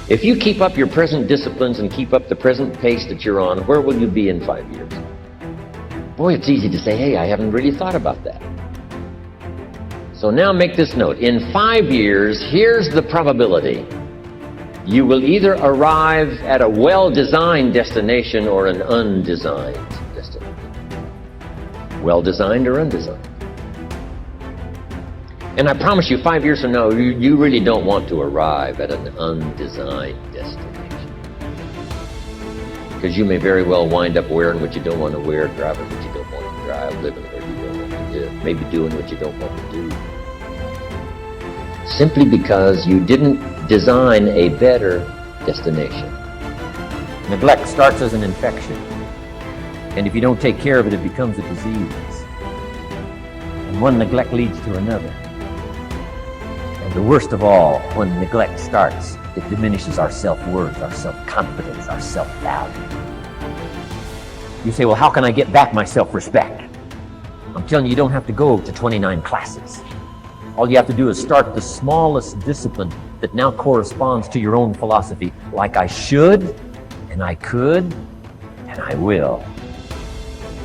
If you keep up your present disciplines and keep up the present pace that you're on, where will you be in 5 years? Boy, it's easy to say, hey, I haven't really thought about that. So now make this note. In 5 years, here's the probability. You will either arrive at a well-designed destination or an undesigned destination. Well-designed or undesigned. And I promise you, 5 years from now, you really don't want to arrive at an undesigned destination. Because you may very well wind up wearing what you don't want to wear, driving what you don't want to drive, living where you don't want to live, maybe doing what you don't want to do. Simply because you didn't design a better destination. Neglect starts as an infection. And if you don't take care of it, it becomes a disease. And one neglect leads to another. And the worst of all, when neglect starts, it diminishes our self-worth, our self-confidence, our self-value. You say, well, how can I get back my self-respect? I'm telling you, you don't have to go to 29 classes. All you have to do is start the smallest discipline that now corresponds to your own philosophy, like I should, and I could, and I will.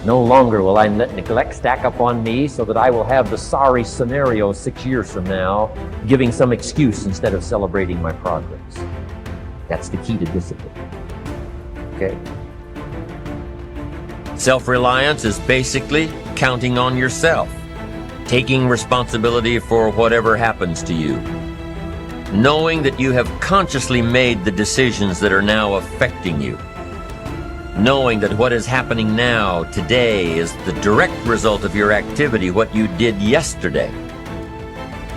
No longer will I let neglect stack up on me so that I will have the sorry scenario 6 years from now, giving some excuse instead of celebrating my progress. That's the key to discipline. Okay? Self-reliance is basically counting on yourself, taking responsibility for whatever happens to you, knowing that you have consciously made the decisions that are now affecting you, knowing that what is happening now, today, is the direct result of your activity, what you did yesterday.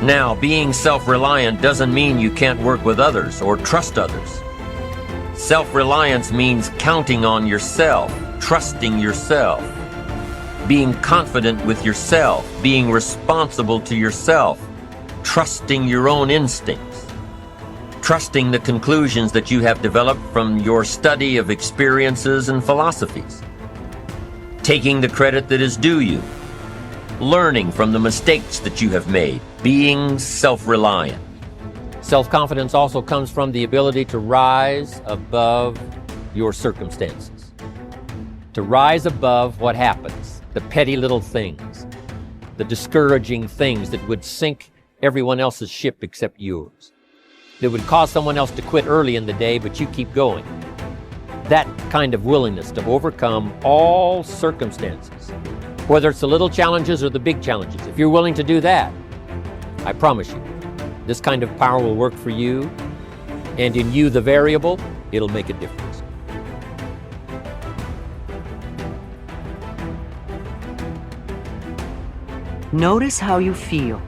Now, being self-reliant doesn't mean you can't work with others or trust others. Self-reliance means counting on yourself, trusting yourself, being confident with yourself, being responsible to yourself, trusting your own instincts, trusting the conclusions that you have developed from your study of experiences and philosophies, taking the credit that is due you, learning from the mistakes that you have made, being self-reliant. Self-confidence also comes from the ability to rise above your circumstances, to rise above what happens, the petty little things, the discouraging things that would sink everyone else's ship except yours, that would cause someone else to quit early in the day, but you keep going. That kind of willingness to overcome all circumstances, whether it's the little challenges or the big challenges. If you're willing to do that, I promise you, this kind of power will work for you, and in you, the variable, it'll make a difference. Notice how you feel.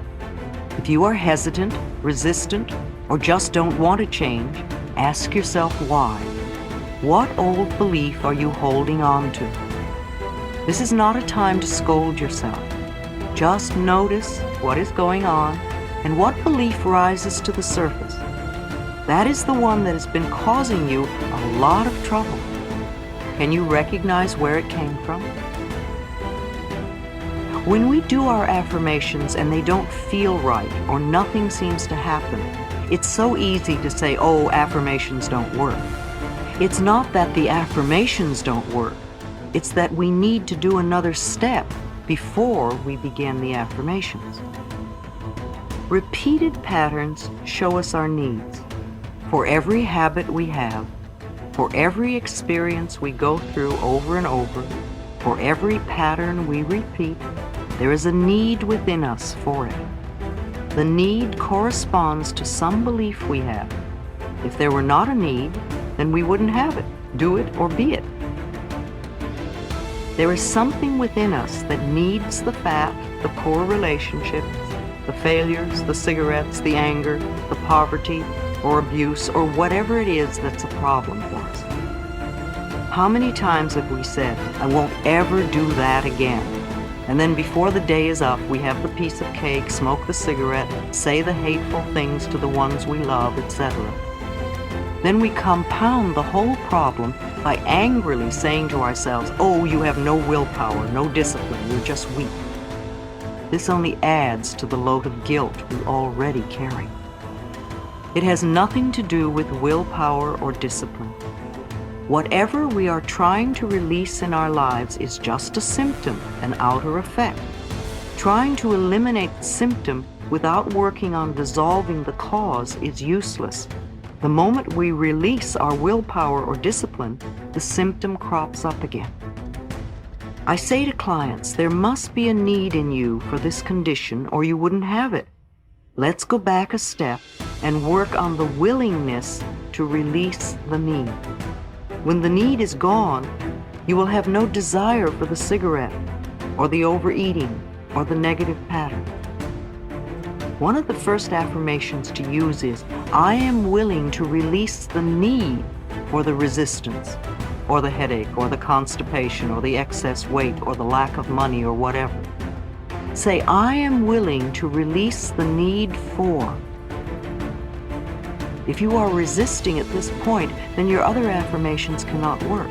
If you are hesitant, resistant, or just don't want to change, ask yourself why. What old belief are you holding on to? This is not a time to scold yourself. Just notice what is going on and what belief rises to the surface. That is the one that has been causing you a lot of trouble. Can you recognize where it came from? When we do our affirmations and they don't feel right or nothing seems to happen, it's so easy to say, oh, affirmations don't work. It's not that the affirmations don't work. It's that we need to do another step before we begin the affirmations. Repeated patterns show us our needs. For every habit we have, for every experience we go through over and over, for every pattern we repeat, there is a need within us for it. The need corresponds to some belief we have. If there were not a need, then we wouldn't have it, do it, or be it. There is something within us that needs the fat, the poor relationships, the failures, the cigarettes, the anger, the poverty, or abuse, or whatever it is that's a problem for us. How many times have we said, I won't ever do that again? And then before the day is up, we have the piece of cake, smoke the cigarette, say the hateful things to the ones we love, etc. Then we compound the whole problem by angrily saying to ourselves, oh, you have no willpower, no discipline, you're just weak. This only adds to the load of guilt we already carry. It has nothing to do with willpower or discipline. Whatever we are trying to release in our lives is just a symptom, an outer effect. Trying to eliminate the symptom without working on dissolving the cause is useless. The moment we release our willpower or discipline, the symptom crops up again. I say to clients, there must be a need in you for this condition or you wouldn't have it. Let's go back a step and work on the willingness to release the need. When the need is gone, you will have no desire for the cigarette or the overeating or the negative pattern. One of the first affirmations to use is, I am willing to release the need for the resistance, or the headache, or the constipation, or the excess weight, or the lack of money, or whatever. Say, I am willing to release the need for. If you are resisting at this point, then your other affirmations cannot work.